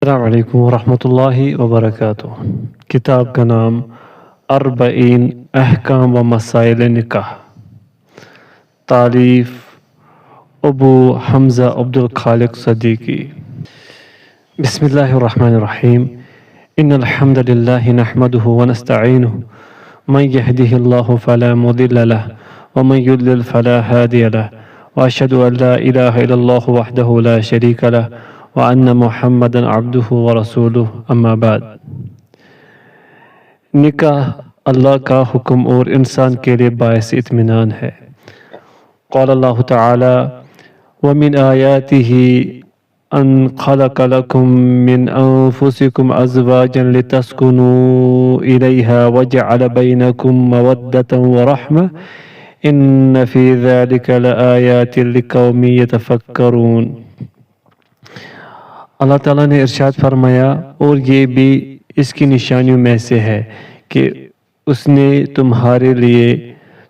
السلام علیکم ورحمۃ اللہ وبرکاتہ۔ کتاب کا نام اربعین احکام و مسائل نکاح، تالیف ابو حمزہ عبد الخالق صدیقی۔ بسم اللہ الرحمن الرحیم۔ ان الحمد للہ نحمده ونستعینہ، من یہدہ اللہ فلا مضل لہ ومن یضلل فلا ہادی لہ، واشہد ان لا الہ الا اللہ وحدہ لا شریک لہ وَأَنَّ مُحَمَّدًا عَبْدُهُ وَرَسُولُهُ اما بعد۔ نکاح اللہ کا حکم اور انسان کے لیے باعث اطمینان ہے۔ قال اللہ تعالی وَمِنْ آيَاتِهِ أَنْ خَلَقَ لَكُم مِّنْ أَنفُسِكُمْ أَزْوَاجًا لِتَسْكُنُوا إِلَيْهَا وَجَعَلَ بَيْنَكُم مَّوَدَّةً وَرَحْمَةً إِنَّ فِي ذَلِكَ لَآيَاتٍ لِقَوْمٍ يَتَفَكَّرُونَ۔ اللہ تعالیٰ نے ارشاد فرمایا، اور یہ بھی اس کی نشانیوں میں سے ہے کہ اس نے تمہارے لیے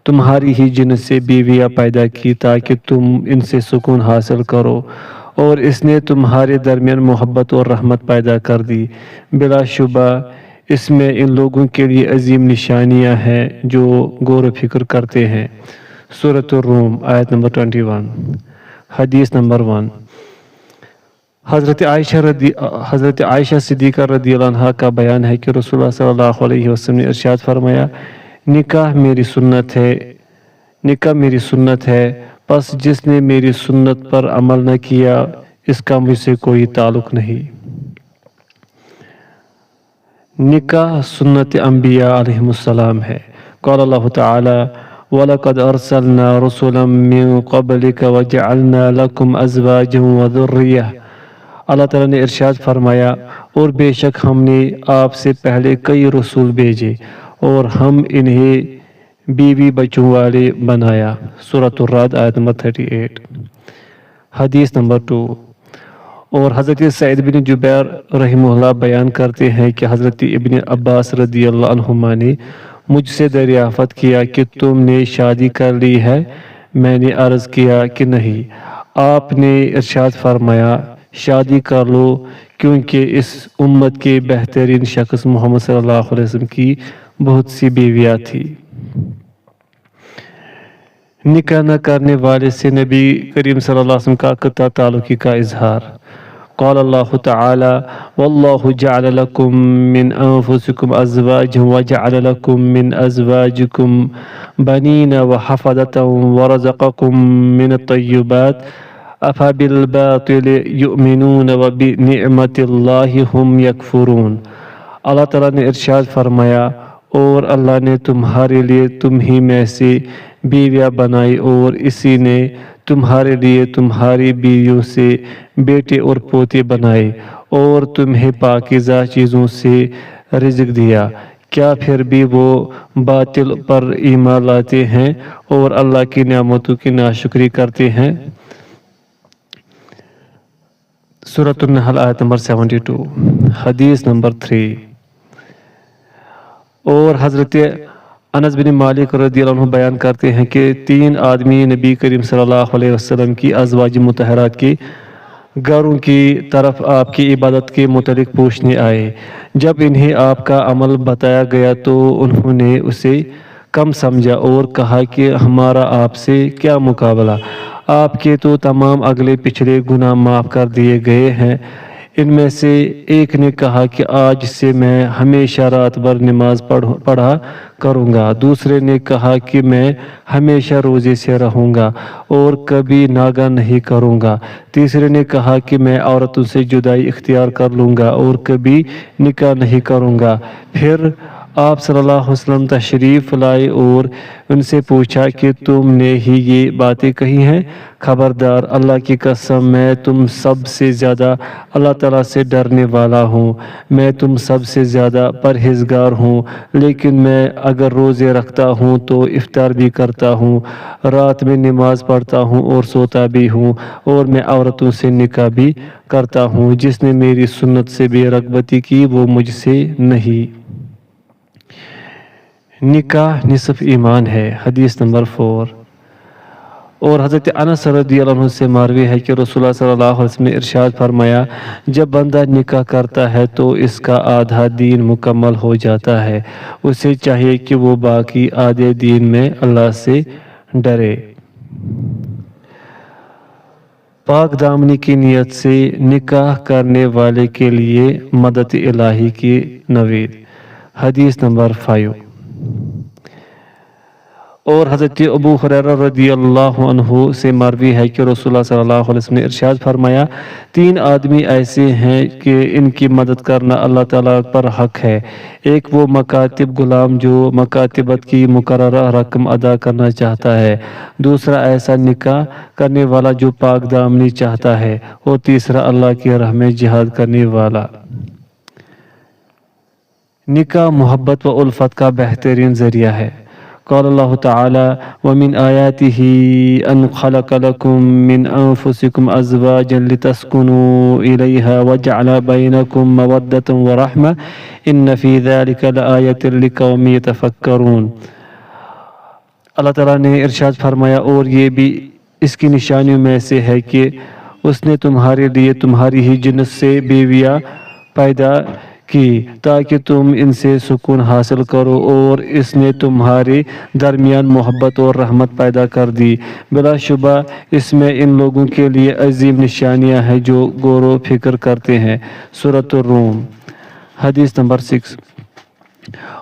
تمہاری ہی جنس سے بیویاں پیدا کی تاکہ تم ان سے سکون حاصل کرو، اور اس نے تمہارے درمیان محبت اور رحمت پیدا کر دی۔ بلا شبہ اس میں ان لوگوں کے لیے عظیم نشانیاں ہیں جو غور و فکر کرتے ہیں۔ سورۃ الروم آیت نمبر 21۔ حدیث نمبر 1۔ حضرت عائشہ صدیقہ رضی اللہ عنہ کا بیان ہے کہ رسول اللہ صلی اللہ علیہ وسلم نے ارشاد فرمایا، نکاح میری سنت ہے، پس جس نے میری سنت پر عمل نہ کیا اس کا مجھ سے کوئی تعلق نہیں۔ نکاح سنت انبیاء علیہم السلام ہے۔ قال اللہ تعالی وَلَقَدْ أَرْسَلْنَا رُسُلًا مِّن قَبْلِكَ وَجَعَلْنَا لَكُمْ أَزْوَاجًا وَذُرِّيَّةً۔ اللہ تعالیٰ نے ارشاد فرمایا، اور بے شک ہم نے آپ سے پہلے کئی رسول بھیجے اور ہم انہیں بیوی بچوں والے بنایا۔ سورۃ الرعد آیت نمبر 38۔ حدیث نمبر 2۔ اور حضرت سعید بن جبیر رحمہ اللہ بیان کرتے ہیں کہ حضرت ابن عباس رضی اللہ عنہما نے مجھ سے دریافت کیا کہ تم نے شادی کر لی ہے؟ میں نے عرض کیا کہ نہیں۔ آپ نے ارشاد فرمایا، شادی کر لو، کیونکہ اس امت کے بہترین شخص محمد صلی اللہ علیہ وسلم کی بہت سی بیویاں تھیں۔ نکاح نہ کرنے والے سے نبی کریم صلی اللہ علیہ وسلم کا قطع تعلقی کا اظہار۔ قال اللہ تعالی واللہ جعل لکم من انفسکم ازواجا وجعل لکم من ازواجکم بنین وحفدة ورزقکم من الطیبات افبالباطل یؤمنون وبنعمت اللہ ہم یکفرون۔ اللہ تعالیٰ نے ارشاد فرمایا، اور اللہ نے تمہارے لیے تم ہی میں سے بیویاں بنائی اور اسی نے تمہارے لیے تمہاری بیویوں سے بیٹے اور پوتے بنائے اور تمہیں پاکیزہ چیزوں سے رزق دیا، کیا پھر بھی وہ باطل پر ایمان لاتے ہیں اور اللہ کی نعمتوں کی ناشکری کرتے ہیں؟ سورۃ النحل آیت نمبر 72۔ حدیث نمبر 3۔ اور حضرت انس بن مالک رضی اللہ عنہ بیان کرتے ہیں کہ 3 آدمی نبی کریم صلی اللہ علیہ وسلم کی ازواج مطہرات کے گھروں کی طرف آپ کی عبادت کے متعلق پوچھنے آئے۔ جب انہیں آپ کا عمل بتایا گیا تو انہوں نے اسے کم سمجھا اور کہا کہ ہمارا آپ سے کیا مقابلہ، آپ کے تو تمام اگلے پچھلے گناہ معاف کر دیے گئے ہیں۔ ان میں سے ایک نے کہا کہ آج سے میں ہمیشہ رات بھر نماز پڑھا کروں گا، دوسرے نے کہا کہ میں ہمیشہ روزے سے رہوں گا اور کبھی ناگہ نہیں کروں گا، تیسرے نے کہا کہ میں عورتوں سے جدائی اختیار کر لوں گا اور کبھی نکاح نہیں کروں گا۔ پھر آپ صلی اللہ علیہ وسلم تشریف لائے اور ان سے پوچھا کہ تم نے ہی یہ باتیں کہی ہیں؟ خبردار، اللہ کی قسم میں تم سب سے زیادہ اللہ تعالیٰ سے ڈرنے والا ہوں، میں تم سب سے زیادہ پرہیزگار ہوں، لیکن میں اگر روزے رکھتا ہوں تو افطار بھی کرتا ہوں، رات میں نماز پڑھتا ہوں اور سوتا بھی ہوں، اور میں عورتوں سے نکاح بھی کرتا ہوں، جس نے میری سنت سے بے رغبتی کی وہ مجھ سے نہیں۔ نکاح نصف ایمان ہے۔ حدیث نمبر 4۔ اور حضرت انس رضی اللہ عنہ سے مروی ہے کہ رسول اللہ صلی اللہ علیہ وسلم نے ارشاد فرمایا، جب بندہ نکاح کرتا ہے تو اس کا آدھا دین مکمل ہو جاتا ہے، اسے چاہیے کہ وہ باقی آدھے دین میں اللہ سے ڈرے۔ پاک دامنی کی نیت سے نکاح کرنے والے کے لیے مدد الہی کی نوید۔ حدیث نمبر 5۔ اور حضرت ابو ہریرہ رضی اللہ عنہ سے مروی ہے کہ رسول اللہ صلی اللہ علیہ وسلم نے ارشاد فرمایا، 3 آدمی ایسے ہیں کہ ان کی مدد کرنا اللہ تعالیٰ پر حق ہے۔ ایک وہ مکاتب غلام جو مکاتبت کی مقررہ رقم ادا کرنا چاہتا ہے، دوسرا ایسا نکاح کرنے والا جو پاک دامنی چاہتا ہے، اور تیسرا اللہ کی راہ میں جہاد کرنے والا۔ نکاح محبت و الفت کا بہترین ذریعہ ہے۔ قال اللہ تعالی، وَمِنْ آيَاتِهِ أَنْ خَلَقَ لَكُم مِّنْ أَنفُسِكُمْ أَزْوَاجًا لِتَسْكُنُوا إِلَيْهَا وَجَعَلَ بَيْنَكُم مَّوَدَّةً وَرَحْمَةً إِنَّ فِي ذَلِكَ لَآيَةً لِقَوْمٍ يَتَفَكَّرُونَ۔ اللہ تعالیٰ نے ارشاد فرمایا، اور یہ بھی اس کی نشانیوں میں سے ہے کہ اس نے تمہارے لیے تمہاری ہی جنس سے بیویاں پیدا کی تاکہ تم ان سے سکون حاصل کرو، اور اس نے تمہارے درمیان محبت اور رحمت پیدا کر دی۔ بلا شبہ اس میں ان لوگوں کے لیے عظیم نشانیاں ہیں جو غور و فکر کرتے ہیں۔ سورۃ الروم۔ حدیث نمبر 6۔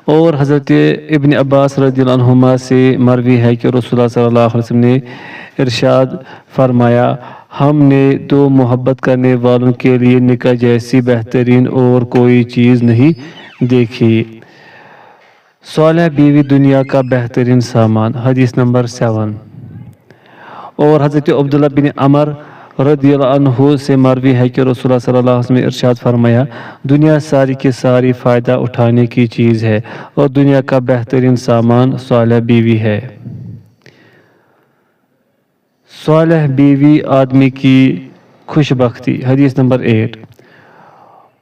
اور حضرت ابن عباس رضی اللہ عنہما سے مروی ہے کہ رسول اللہ صلی اللہ علیہ وسلم نے ارشاد فرمایا، ہم نے تو محبت کرنے والوں کے لیے نکاح جیسی بہترین اور کوئی چیز نہیں دیکھی۔ صالح بیوی دنیا کا بہترین سامان۔ حدیث نمبر 7۔ اور حضرت عبداللہ بن عمر رضی اللہ عنہ سے مروی ہے کہ رسول اللہ صلی اللہ علیہ وسلم نے ارشاد فرمایا، دنیا ساری کی ساری فائدہ اٹھانے کی چیز ہے، اور دنیا کا بہترین سامان صالح بیوی ہے۔ صالح بیوی آدمی کی خوش بختی۔ حدیث نمبر 8۔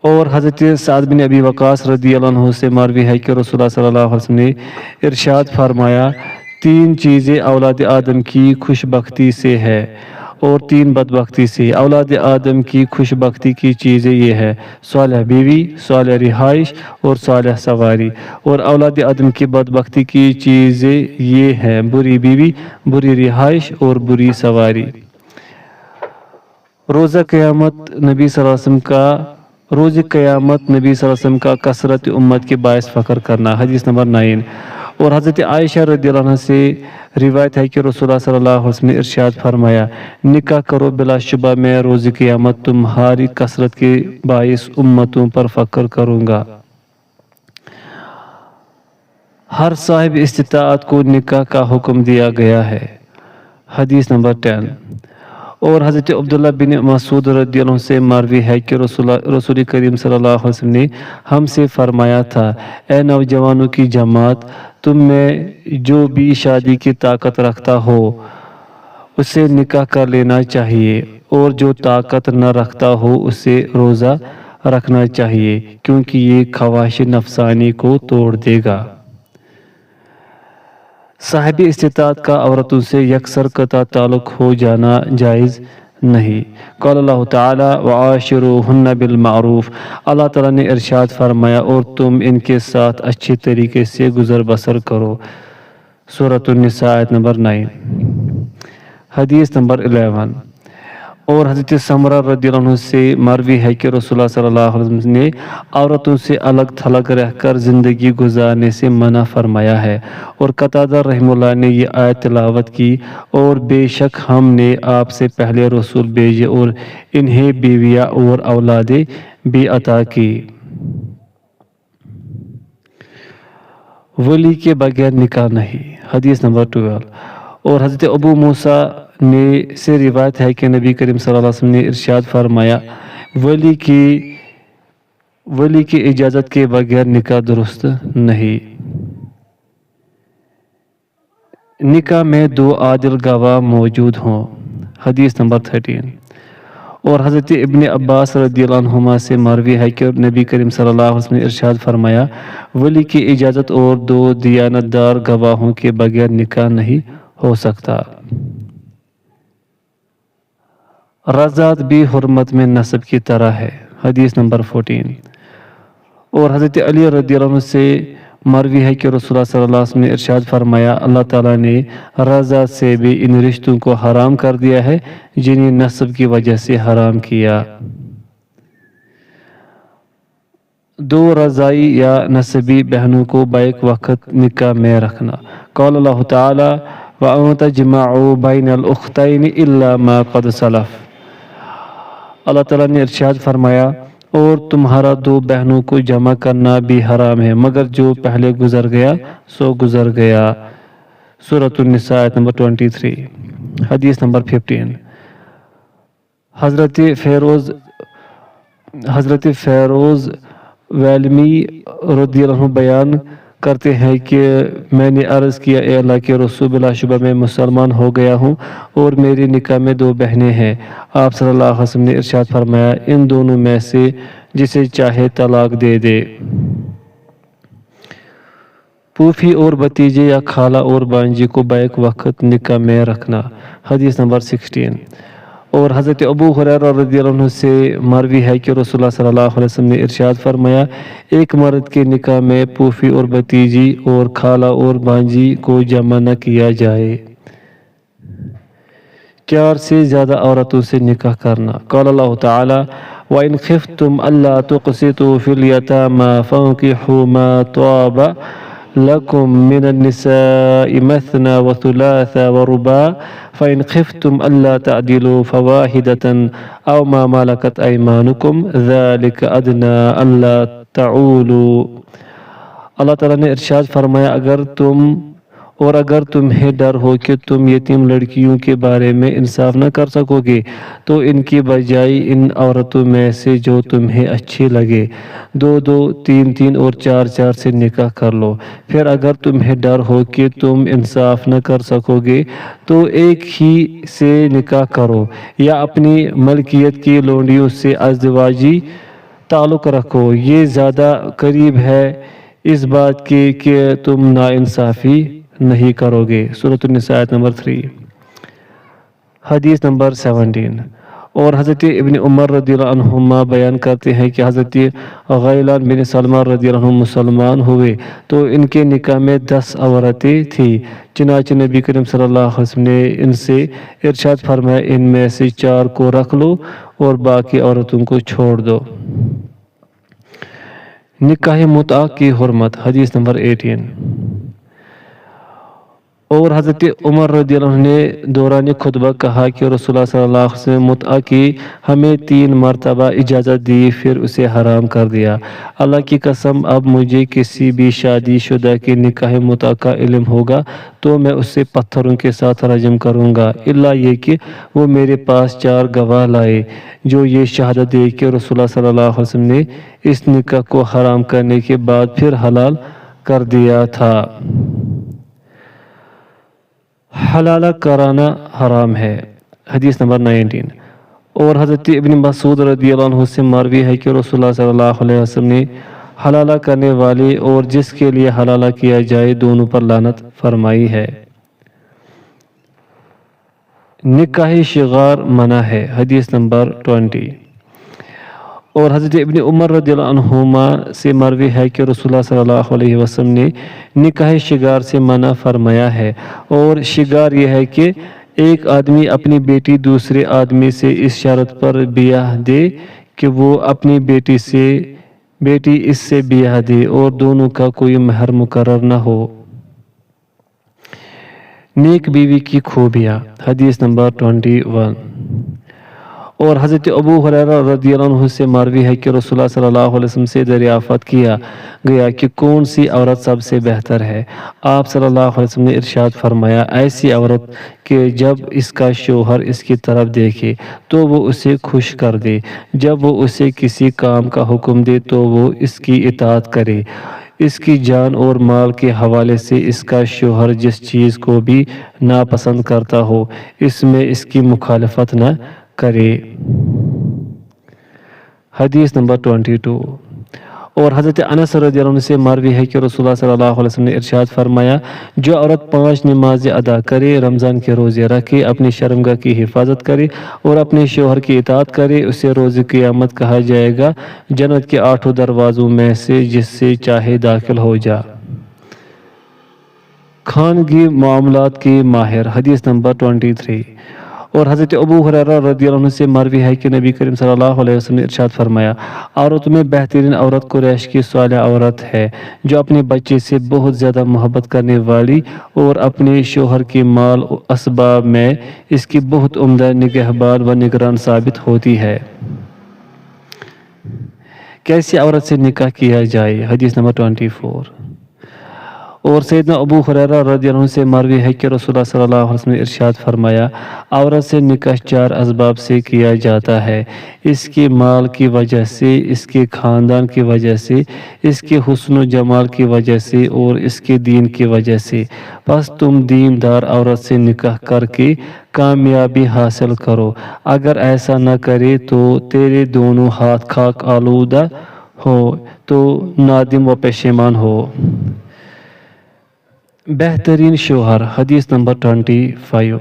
اور حضرت سعد بن ابی وقاص رضی اللہ عنہ سے مروی ہے کہ رسول اللہ صلی اللہ علیہ وسلم نے ارشاد فرمایا، 3 چیزیں اولاد آدم کی خوش بختی سے ہے اور 3 بدبختی سے۔ اولاد آدم کی خوش بختی کی چیزیں یہ ہے، صالح بیوی، صالح رہائش اور صالح سواری۔ اور اولاد آدم کی بدبختی کی چیزیں یہ ہیں، بری بیوی، بری رہائش اور بری سواری۔ روز قیامت نبی صلی اللہ علیہ وسلم کا کثرت امت کے باعث فخر کرنا۔ حدیث نمبر 9۔ اور حضرت عائشہ رضی اللہ عنہ سے روایت ہے کہ رسول اللہ صلی اللہ علیہ وسلم نے ارشاد فرمایا، نکاح کرو، بلا شبہ میں روز قیامت تمہاری کثرت کے باعث امتوں پر فخر کروں گا۔ ہر صاحب استطاعت کو نکاح کا حکم دیا گیا ہے۔ حدیث نمبر 10۔ اور حضرت عبداللہ بن مسعود رضی اللہ عنہ سے مروی ہے کہ رسول کریم صلی اللہ علیہ وسلم نے ہم سے فرمایا تھا، اے نوجوانوں کی جماعت، تم میں جو بھی شادی کی طاقت رکھتا ہو اسے نکاح کر لینا چاہیے، اور جو طاقت نہ رکھتا ہو اسے روزہ رکھنا چاہیے، کیونکہ یہ خواہش نفسانی کو توڑ دے گا۔ صاحب استطاعت کا عورتوں سے یکسر قطع تعلق ہو جانا جائز نہیں۔ قال اللہ تعالی، وعاشروہن بالمعروف۔ اللہ تعالیٰ نے ارشاد فرمایا، اور تم ان کے ساتھ اچھے طریقے سے گزر بسر کرو۔ سورۃ النساء آیت نمبر 9۔ حدیث نمبر 11۔ اور حضرت سمرہ رضی اللہ عنہ سے مروی ہے کہ رسول اللہ صلی اللہ علیہ وسلم نے عورتوں سے الگ تھلگ رہ کر زندگی گزارنے سے منع فرمایا ہے۔ اور قتادہ رحمہ اللہ نے یہ آیت تلاوت کی، اور بے شک ہم نے آپ سے پہلے رسول بھیجے اور انہیں بیویاں اور اولادیں بھی عطا کی۔ ولی کے بغیر نکاح نہیں۔ حدیث نمبر 12۔ اور حضرت ابو موسیٰ سے روایت ہے کہ نبی کریم صلی اللہ علیہ وسلم نے ارشاد فرمایا، ولی کی اجازت کے بغیر نکاح درست نہیں۔ نکاح میں 2 عادل گواہ موجود ہوں۔ حدیث نمبر 13۔ اور حضرت ابن عباس رضی اللہ عنہما سے مروی ہے کہ نبی کریم صلی اللہ علیہ وسلم نے ارشاد فرمایا، ولی کی اجازت اور 2 دیانتدار گواہوں کے بغیر نکاح نہیں ہو سکتا۔ رضاعت بھی حرمت میں نسب کی طرح ہے۔ حدیث نمبر 14۔ اور حضرت علی رضی اللہ عنہ سے مروی ہے کہ رسول اللہ صلی اللہ علیہ وسلم نے ارشاد فرمایا، اللہ تعالیٰ نے رضاعت سے بھی ان رشتوں کو حرام کر دیا ہے جنہیں نسب کی وجہ سے حرام کیا۔ دو رضائی یا نسبی بہنوں کو بیک وقت نکاح میں رکھنا۔ قال اللہ تعالیٰ وَأَن تَجْمَعُوا بَيْنَ الْأُخْتَيْنِ إِلَّا مَا قَدْ سَلَفَ۔ اللہ تعالیٰ نے ارشاد فرمایا، اور تمہارا دو بہنوں کو جمع کرنا بھی حرام ہے مگر جو پہلے گزر گیا سو گزر گیا۔ سورۃ النساء آیت نمبر 23۔ حدیث نمبر 15۔ حضرت فیروز ویلمی رضی اللہ عنہ بیان کرتے ہیں کہ میں نے عرض کیا، اے اللہ کے رسول، بلا شبہ میں مسلمان ہو گیا ہوں اور میرے نکاح میں دو بہنیں ہیں۔ آپ صلی اللہ علیہ وسلم نے ارشاد فرمایا، ان دونوں میں سے جسے چاہے طلاق دے دے۔ پھوپھی اور بھتیجے یا خالہ اور بانجی کو بیک وقت نکاح میں رکھنا۔ حدیث نمبر 16۔ اور حضرت ابو ہریرہ رضی اللہ عنہ سے مروی ہے کہ رسول اللہ صلی اللہ علیہ وسلم نے ارشاد فرمایا، ایک مرد کے نکاح میں پھوپھی اور بھتیجی اور خالہ اور بانجی کو جمع نہ کیا جائے۔ 4 سے زیادہ عورتوں سے نکاح کرنا۔ قال اللہ تعالیٰ وَإِنْ خِفْتُمْ أَلَّا تُقْسِطُوا فِي الْيَتَامَىٰ فَانكِحُوا مَا طَابَ لَكُم مِّنَ النِّسَاءِ مَثْنَىٰ وَثُلَاثَ وَرُبَاعَ فَإِنْ خِفْتُمْ أَلَّا تَعْدِلُوا فَوَاحِدَةً أَوْ مَا مَلَكَتْ أَيْمَانُكُمْ ذَلِكَ أَدْنَىٰ أَلَّا تَعُولُوا۔ اللہ تعالیٰ نے ارشاد فرمایا، اگر تمہیں ڈر ہو کہ تم یتیم لڑکیوں کے بارے میں انصاف نہ کر سکو گے تو ان کی بجائے ان عورتوں میں سے جو تمہیں اچھی لگے 2-2، 3-3 اور 4-4 سے نکاح کر لو۔ پھر اگر تمہیں ڈر ہو کہ تم انصاف نہ کر سکو گے تو ایک ہی سے نکاح کرو یا اپنی ملکیت کی لونڈیوں سے ازدواجی تعلق رکھو، یہ زیادہ قریب ہے اس بات کے کہ تم ناانصافی نہیں کرو گے۔ سورۃ النساء آیت نمبر 3۔ حدیث نمبر 17۔ اور حضرت ابن عمر رضی اللہ عنہما بیان کرتے ہیں کہ حضرت غیلان بن سلمہ رضی اللہ عنہ مسلمان ہوئے تو ان کے نکاح میں 10 عورتیں تھیں، چنانچہ نبی کریم صلی اللہ علیہ وسلم نے ان سے ارشاد فرمایا، ان میں سے 4 کو رکھ لو اور باقی عورتوں کو چھوڑ دو۔ نکاح متعہ کی حرمت۔ حدیث نمبر 18۔ اور حضرت عمر رضی اللہ عنہ نے دوران خطبہ کہا کہ رسول اللہ صلی اللہ علیہ وسلم نے متعہ کی ہمیں 3 مرتبہ اجازت دی پھر اسے حرام کر دیا۔ اللہ کی قسم اب مجھے کسی بھی شادی شدہ کے نکاح متعہ کا علم ہوگا تو میں اسے پتھروں کے ساتھ رجم کروں گا، الا یہ کہ وہ میرے پاس 4 گواہ لائے جو یہ شہادت دے کہ رسول اللہ صلی اللہ علیہ وسلم نے اس نکاح کو حرام کرنے کے بعد پھر حلال کر دیا تھا۔ حلالہ کرانا حرام ہے۔ حدیث نمبر 19۔ اور حضرت ابن مسعود رضی اللہ عنہ سے مروی ہے کہ رسول اللہ صلی اللہ علیہ وسلم نے حلالہ کرنے والے اور جس کے لیے حلالہ کیا جائے دونوں پر لعنت فرمائی ہے۔ نکاح شغار منع ہے۔ حدیث نمبر 20۔ اور حضرت ابن عمر رضی اللہ عنہما سے مروی ہے کہ رسول اللہ صلی اللہ علیہ وسلم نے نکاح شغار سے منع فرمایا ہے، اور شغار یہ ہے کہ ایک آدمی اپنی بیٹی دوسرے آدمی سے اس شرط پر بیاہ دے کہ وہ اپنی بیٹی اس سے بیاہ دے اور دونوں کا کوئی مہر مقرر نہ ہو۔ نیک بیوی کی خوبیاں۔ حدیث نمبر 21۔ اور حضرت ابو ہریرہ رضی اللہ عنہ سے مروی ہے کہ رسول اللہ صلی اللہ علیہ وسلم سے دریافت کیا گیا کہ کون سی عورت سب سے بہتر ہے؟ آپ صلی اللہ علیہ وسلم نے ارشاد فرمایا، ایسی عورت کہ جب اس کا شوہر اس کی طرف دیکھے تو وہ اسے خوش کر دے، جب وہ اسے کسی کام کا حکم دے تو وہ اس کی اطاعت کرے، اس کی جان اور مال کے حوالے سے اس کا شوہر جس چیز کو بھی ناپسند کرتا ہو اس میں اس کی مخالفت نہ کرے۔ حدیث نمبر 22۔ اور حضرت انس رضی اللہ عنہ سے مروی ہے کہ رسول اللہ صلی اللہ علیہ وسلم نے ارشاد فرمایا، جو عورت 5 نمازیں ادا کرے، رمضان کے روزے رکھے، اپنی شرمگاہ کی حفاظت کرے اور اپنے شوہر کی اطاعت کرے، اسے روز قیامت کہا جائے گا جنت کے 8 دروازوں میں سے جس سے چاہے داخل ہو جا۔ خانگی معاملات کے ماہر، حدیث نمبر 23۔ اور حضرت ابو ہریرہ رضی اللہ عنہ سے مروی ہے کہ نبی کریم صلی اللہ علیہ وسلم نے ارشاد فرمایا، عورتوں میں بہترین عورت قریش کی صالح عورت ہے، جو اپنے بچے سے بہت زیادہ محبت کرنے والی اور اپنے شوہر کے مال و اسباب میں اس کی بہت عمدہ نگہبان و نگران ثابت ہوتی ہے۔ کیسی عورت سے نکاح کیا جائے؟ حدیث نمبر 24۔ اور سیدنا ابو ہریرہ رضی اللہ عنہ سے مروی ہے کہ رسول اللہ صلی اللہ علیہ وسلم نے ارشاد فرمایا، عورت سے نکاح 4 اسباب سے کیا جاتا ہے، اس کے مال کی وجہ سے، اس کے خاندان کی وجہ سے، اس کے حسن و جمال کی وجہ سے اور اس کے دین کی وجہ سے۔ پس تم دیندار عورت سے نکاح کر کے کامیابی حاصل کرو، اگر ایسا نہ کرے تو تیرے دونوں ہاتھ خاک آلودہ ہو تو نادم و پشیمان ہو۔ بہترین شوہر، حدیث نمبر 25۔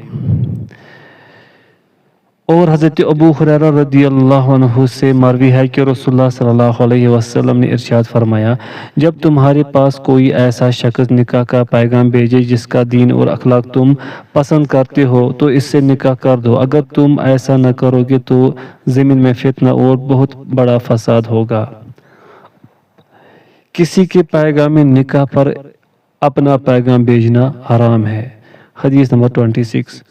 اور حضرت ابو ہریرہ رضی اللہ عنہ سے مروی ہے کہ رسول اللہ صلی اللہ علیہ وسلم نے ارشاد فرمایا، جب تمہارے پاس کوئی ایسا شخص نکاح کا پیغام بھیجے جس کا دین اور اخلاق تم پسند کرتے ہو تو اس سے نکاح کر دو، اگر تم ایسا نہ کرو گے تو زمین میں فتنہ اور بہت بڑا فساد ہوگا۔ کسی کے پیغام نکاح پر اپنا پیغام بھیجنا حرام ہے، حدیث نمبر 26۔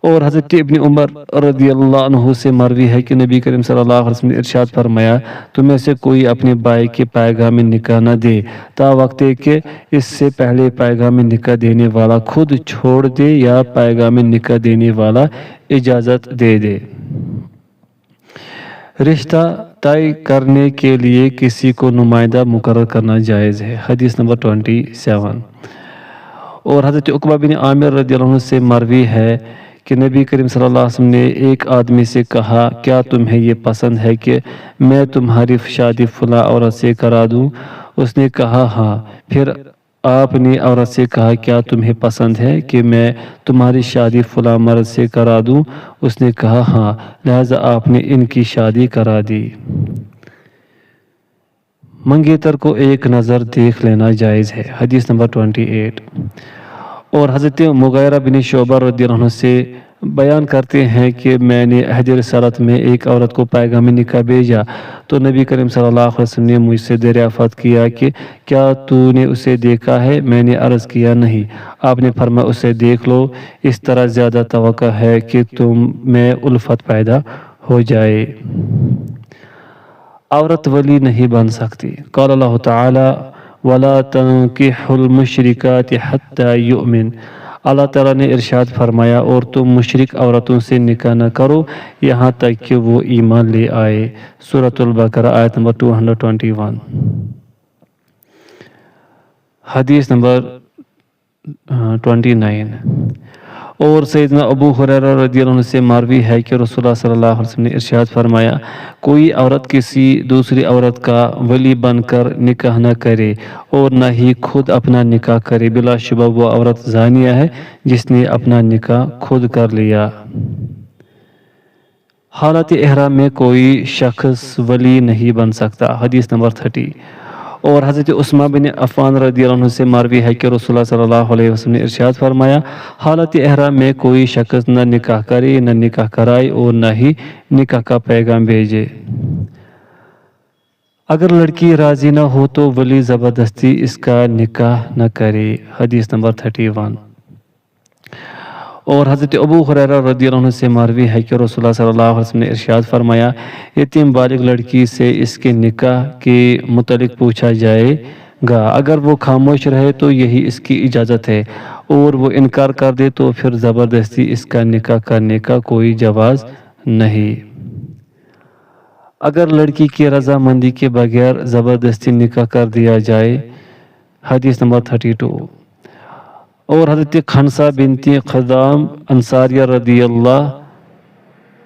اور حضرت ابن عمر رضی اللہ عنہ سے مروی ہے کہ نبی کریم صلی اللہ علیہ وسلم نے ارشاد فرمایا، تم میں سے کوئی اپنے بھائی کے پیغام نکاح نہ دے تا وقت کہ اس سے پہلے پیغام نکاح دینے والا خود چھوڑ دے یا پیغام نکاح دینے والا اجازت دے دے۔ رشتہ طے کرنے کے لیے کسی کو نمائندہ مقرر کرنا جائز ہے، حدیث نمبر 27۔ اور حضرت عقبہ بن عامر رضی اللہ عنہ سے مروی ہے کہ نبی کریم صلی اللہ علیہ وسلم نے ایک آدمی سے کہا، کیا تمہیں یہ پسند ہے کہ میں تمہاری شادی فلاں عورت سے کرا دوں؟ اس نے کہا ہاں۔ پھر آپ نے عورت سے کہا، کیا تمہیں پسند ہے کہ میں تمہاری شادی فلاں مرد سے کرا دوں؟ اس نے کہا ہاں، لہٰذا آپ نے ان کی شادی کرا دی۔ منگیتر کو ایک نظر دیکھ لینا جائز ہے، حدیث نمبر 28۔ اور حضرت مغیرہ بن شعبہ رضی اللہ عنہ سے بیان کرتے ہیں کہ میں نے عہد رسالت میں ایک عورت کو پیغام نکاح بھیجا تو نبی کریم صلی اللہ علیہ وسلم نے مجھ سے دریافت کیا کہ کیا تو نے اسے دیکھا ہے؟ میں نے عرض کیا نہیں۔ آپ نے فرمایا، اسے دیکھ لو، اس طرح زیادہ توقع ہے کہ تم میں الفت پیدا ہو جائے۔ عورت ولی نہیں بن سکتی۔ قال اللہ تعالی وَلَا تَنْكِحُوا الْمُشْرِكَاتِ حَتَّى يُؤْمِنْ۔ اللہ تعالیٰ نے ارشاد فرمایا، اور تم مشرک عورتوں سے نکاح نہ کرو یہاں تک کہ وہ ایمان لے آئے۔ سورۃ البقرہ آیت نمبر 221۔ حدیث نمبر 29۔ اور سیدنا ابو ہریرہ رضی اللہ عنہ سے مروی ہے کہ رسول اللہ صلی اللہ علیہ وسلم نے ارشاد فرمایا، کوئی عورت کسی دوسری عورت کا ولی بن کر نکاح نہ کرے اور نہ ہی خود اپنا نکاح کرے، بلا شبہ وہ عورت زانیہ ہے جس نے اپنا نکاح خود کر لیا۔ حالت احرام میں کوئی شخص ولی نہیں بن سکتا، حدیث نمبر 30۔ اور حضرت عثمان بن عفان رضی اللہ عنہ سے مروی ہے کہ رسول اللہ صلی اللہ علیہ وسلم نے ارشاد فرمایا، حالت احرام میں کوئی شخص نہ نکاح کرے، نہ نکاح کرائے اور نہ ہی نکاح کا پیغام بھیجے۔ اگر لڑکی راضی نہ ہو تو ولی زبردستی اس کا نکاح نہ کرے، حدیث نمبر 31۔ اور حضرت ابو ہریرہ رضی اللہ عنہ سے مروی ہے کہ رسول اللہ صلی اللہ علیہ وسلم نے ارشاد فرمایا، یتیم بالغ لڑکی سے اس کے نکاح کے متعلق پوچھا جائے گا، اگر وہ خاموش رہے تو یہی اس کی اجازت ہے، اور وہ انکار کر دے تو پھر زبردستی اس کا نکاح کرنے کا کوئی جواز نہیں۔ اگر لڑکی کی رضامندی کے بغیر زبردستی نکاح کر دیا جائے، حدیث نمبر 32۔ اور حضرت خنسہ بنت خدام انصاریہ رضی اللہ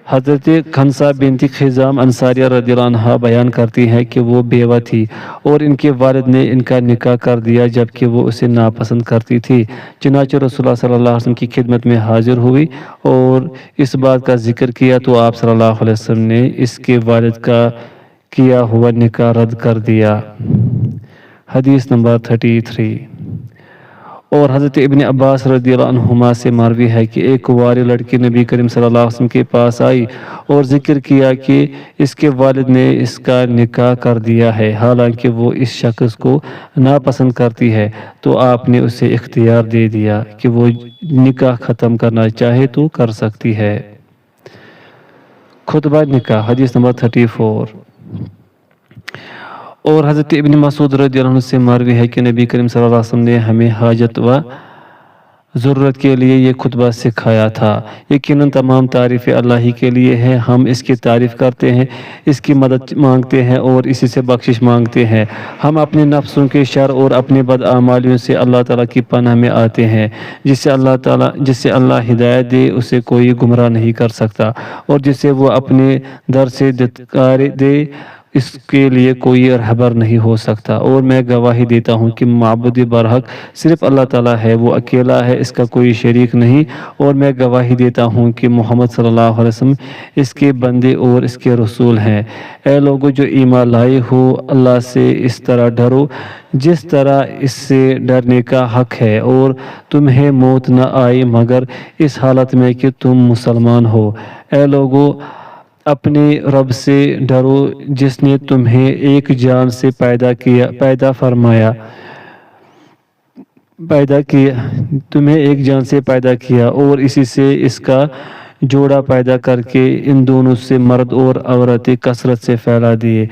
حضرت خنسا بنت خزام انصاریہ رضی اللہ عنہ بیان کرتی ہیں کہ وہ بیوہ تھی اور ان کے والد نے ان کا نکاح کر دیا جبکہ وہ اسے ناپسند کرتی تھی۔ چنانچہ رسول اللہ صلی اللہ علیہ وسلم کی خدمت میں حاضر ہوئی اور اس بات کا ذکر کیا تو آپ صلی اللہ علیہ وسلم نے اس کے والد کا کیا ہوا نکاح رد کر دیا۔ حدیث نمبر 33۔ اور حضرت ابن عباس رضی اللہ عنہما سے مروی ہے کہ ایک کنواری لڑکی نبی کریم صلی اللہ علیہ وسلم کے پاس آئی اور ذکر کیا کہ اس کے والد نے اس کا نکاح کر دیا ہے حالانکہ وہ اس شخص کو ناپسند کرتی ہے، تو آپ نے اسے اختیار دے دیا کہ وہ نکاح ختم کرنا چاہے تو کر سکتی ہے۔ خطبہ نکاح حدیث نمبر 34۔ اور حضرت ابن مسعود رضی اللہ عنہ سے مروی ہے کہ نبی کریم صلی اللہ علیہ وسلم نے ہمیں حاجت و ضرورت کے لیے یہ خطبہ سکھایا تھا۔ یقیناً تمام تعریف اللہ ہی کے لیے ہے، ہم اس کی تعریف کرتے ہیں، اس کی مدد مانگتے ہیں اور اسی سے بخشش مانگتے ہیں۔ ہم اپنے نفسوں کے شر اور اپنے بدعمالیوں سے اللہ تعالیٰ کی پناہ میں آتے ہیں۔ جس سے اللہ ہدایت دے اسے کوئی گمراہ نہیں کر سکتا، اور جسے وہ اپنے در سے دھتکار دے اس کے لیے کوئی رہبر نہیں ہو سکتا۔ اور میں گواہی دیتا ہوں کہ معبود برحق صرف اللہ تعالیٰ ہے، وہ اکیلا ہے، اس کا کوئی شریک نہیں۔ اور میں گواہی دیتا ہوں کہ محمد صلی اللہ علیہ وسلم اس کے بندے اور اس کے رسول ہیں۔ اے لوگو جو ایمان لائے ہو، اللہ سے اس طرح ڈرو جس طرح اس سے ڈرنے کا حق ہے، اور تمہیں موت نہ آئے مگر اس حالت میں کہ تم مسلمان ہو۔ اے لوگو اپنے رب سے ڈرو جس نے تمہیں ایک جان سے تمہیں ایک جان سے پیدا کیا اور اسی سے اس کا جوڑا پیدا کر کے ان دونوں سے مرد اور عورتیں کثرت سے پھیلا دیے۔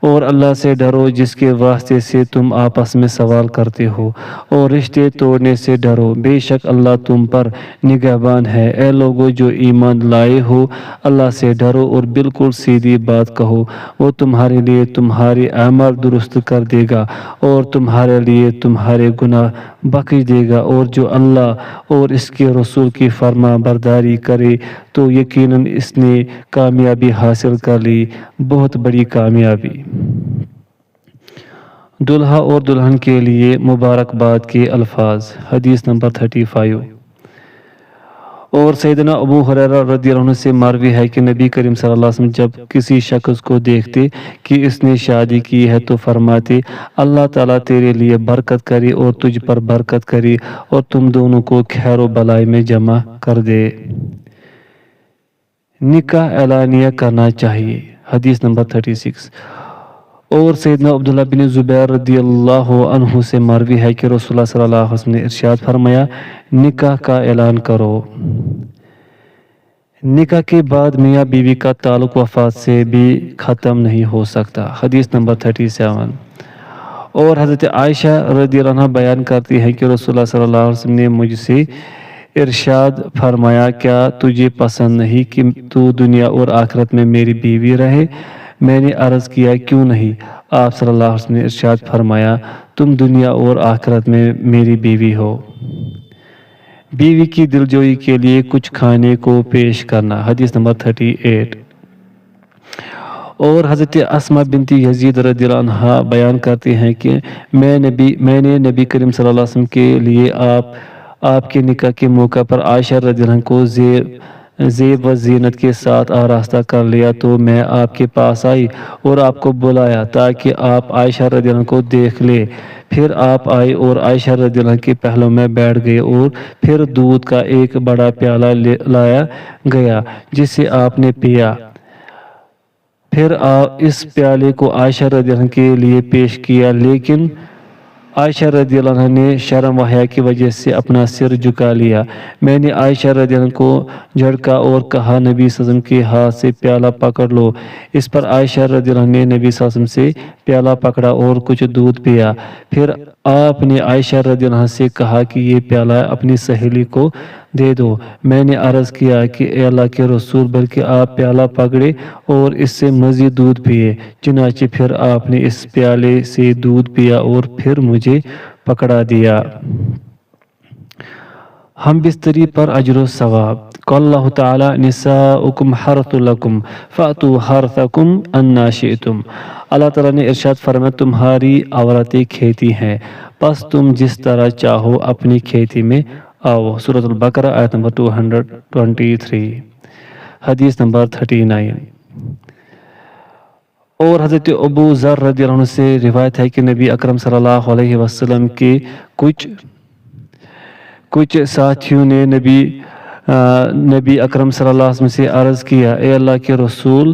اور اللہ سے ڈرو جس کے واسطے سے تم آپس میں سوال کرتے ہو، اور رشتے توڑنے سے ڈرو، بے شک اللہ تم پر نگہبان ہے۔ اے لوگو جو ایمان لائے ہو، اللہ سے ڈرو اور بالکل سیدھی بات کہو، وہ تمہارے لیے تمہارے اعمال درست کر دے گا اور تمہارے لیے تمہارے گناہ بخش دے گا۔ اور جو اللہ اور اس کے رسول کی فرما برداری کرے تو یقیناً اس نے کامیابی حاصل کر لی، بہت بڑی کامیابی۔ دلہا اور دلہن کے لیے مبارکباد کے الفاظ حدیث نمبر 35۔ اور سیدنا ابو ہریرہ رضی اللہ عنہ سے مروی ہے کہ نبی کریم صلی اللہ علیہ وسلم جب کسی شخص کو دیکھتے کہ اس نے شادی کی ہے تو فرماتے اللہ تعالیٰ تیرے لیے برکت کرے اور تجھ پر برکت کرے اور تم دونوں کو خیر و بلائی میں جمع کر دے۔ نکاح اعلانیہ کرنا چاہیے حدیث نمبر 36۔ اور سیدنا عبداللہ بن زبیر رضی اللہ عنہ سے مروی ہے کہ رسول اللہ صلی اللہ علیہ وسلم نے ارشاد فرمایا نکاح کا اعلان کرو۔ نکاح کے بعد میاں بیوی کا تعلق وفات سے بھی ختم نہیں ہو سکتا حدیث نمبر 37۔ اور حضرت عائشہ رضی اللہ عنہ بیان کرتی ہے کہ رسول اللہ صلی اللہ علیہ وسلم نے مجھ سے ارشاد فرمایا کیا تجھے پسند نہیں کہ تو دنیا اور آخرت میں میری بیوی رہے؟ میں نے عرض کیا کیوں نہیں؟ آپ صلی اللہ علیہ وسلم نے ارشاد فرمایا تم دنیا اور آخرت میں میری بیوی ہو۔ بیوی کی دلجوئی کے لیے کچھ کھانے کو پیش کرنا حدیث نمبر 38۔ اور حضرت اسماء بنت یزید رضی اللہ عنہ بیان کرتے ہیں کہ میں نے نبی کریم صلی اللہ علیہ وسلم کے لیے آپ کے نکاح کے موقع پر عائشہ رضی اللہ عنہ کو زیب و زینت کے ساتھ آراستہ کر لیا تو میں آپ کے پاس آئی اور آپ کو بلایا تاکہ آپ عائشہ رضی اللہ عنہ کو دیکھ لیں۔ پھر آپ آئے اور عائشہ رضی اللہ عنہ کے پہلو میں بیٹھ گئے اور پھر دودھ کا ایک بڑا پیالہ لایا گیا جسے آپ نے پیا۔ پھر اس پیالے کو عائشہ رضی اللہ عنہ کے لیے پیش کیا، لیکن عائشہ رضی اللہ عنہ نے شرم و حیا کی وجہ سے اپنا سر جھکا لیا۔ میں نے عائشہ رضی اللہ عنہ کو جھڑکا اور کہا نبی صلی اللہ علیہ وسلم کے ہاتھ سے پیالہ پکڑ لو۔ اس پر عائشہ رضی اللہ عنہ نے نبی صلی اللہ علیہ وسلم سے پیالہ پکڑا اور کچھ دودھ پیا۔ پھر آپ نے عائشہ رضی اللہ عنہ سے کہا کہ یہ پیالہ اپنی سہیلی کو دے دو۔ میں نے عرض کیا کہ اے اللہ کے رسول بلکہ آپ پیالہ پکڑے اور اس سے مزید دودھ پیے۔ چنانچہ پھر آپ نے اس پیالے سے دودھ پیا اور پھر مجھے پکڑا دیا۔ ہم بستری پر اجر و ثواب قال اللہ تعالی نساؤکم حرث لکم فأتوا حرثکم انا شئتم۔ اللہ تعالیٰ نے ارشاد فرمایا تمہاری عورتیں کھیتی ہیں، پس تم جس طرح چاہو اپنی کھیتی میں آؤ۔ سورۃ البقرہ آیت نمبر 223، حدیث نمبر 39۔ اور حضرت ابو ذر رضی اللہ عنہ سے روایت ہے کہ نبی اکرم صلی اللہ علیہ وسلم کے کچھ ساتھیوں نے نبی اکرم صلی اللہ علیہ وسلم سے عرض کیا، اے اللہ کے رسول،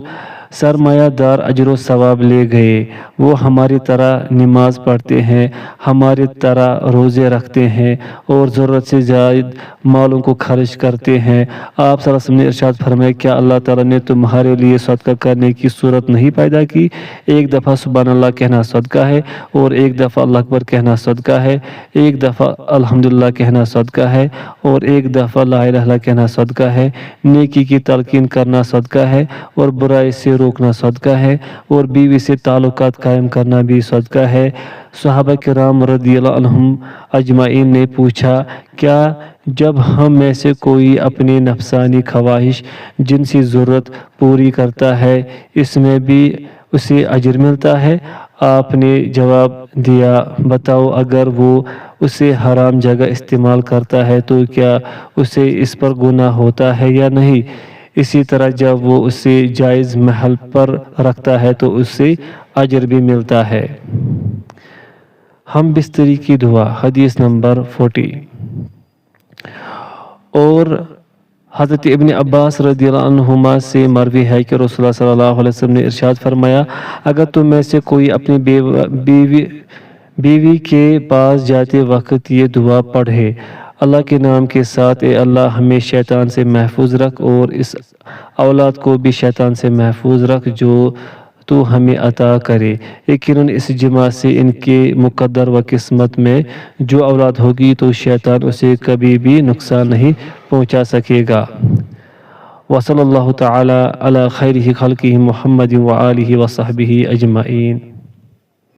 سرمایہ دار اجر و ثواب لے گئے، وہ ہماری طرح نماز پڑھتے ہیں، ہماری طرح روزے رکھتے ہیں اور ضرورت سے زائد مالوں کو خرچ کرتے ہیں۔ آپ صلی اللہ علیہ وسلم نے ارشاد فرمایا کیا اللہ تعالیٰ نے تمہارے لیے صدقہ کرنے کی صورت نہیں پیدا کی؟ ایک دفعہ سبحان اللہ کہنا صدقہ ہے، اور ایک دفعہ اللہ اکبر کہنا صدقہ ہے، ایک دفعہ الحمدللہ کہنا صدقہ ہے، اور ایک دفعہ لا الہ الا اللہ کہنا صدقہ ہے، نیکی کی تلقین کرنا صدقہ ہے، اور برائی سے روکنا صدقہ ہے، اور بیوی سے تعلقات قائم کرنا بھی صدقہ ہے۔ صحابہ کرام رضی اللہ عنہم اجمعین نے پوچھا، کیا جب ہم میں سے کوئی اپنی نفسانی خواہش جنسی ضرورت پوری کرتا ہے اس میں بھی اسے اجر ملتا ہے؟ آپ نے جواب دیا، بتاؤ اگر وہ اسے حرام جگہ استعمال کرتا ہے تو کیا اسے اس پر گناہ ہوتا ہے یا نہیں؟ اسی طرح جب وہ اسے جائز محل پر رکھتا ہے تو اسے اجر بھی ملتا ہے۔ ہم بستری کی دعا، حدیث نمبر 40۔ اور حضرت ابن عباس رضی اللہ عنہما سے مروی ہے کہ رسول اللہ صلی اللہ علیہ وسلم نے ارشاد فرمایا، اگر تم میں سے کوئی اپنی بیوی کے پاس جاتے وقت یہ دعا پڑھے، اللہ کے نام کے ساتھ، اے اللہ ہمیں شیطان سے محفوظ رکھ اور اس اولاد کو بھی شیطان سے محفوظ رکھ جو تو ہمیں عطا کرے، یقیناً اس جماع سے ان کے مقدر و قسمت میں جو اولاد ہوگی تو شیطان اسے کبھی بھی نقصان نہیں پہنچا سکے گا۔ وصلی اللہ تعالی علی خیر خلقہ محمد وآلہ وصحبہ اجمعین۔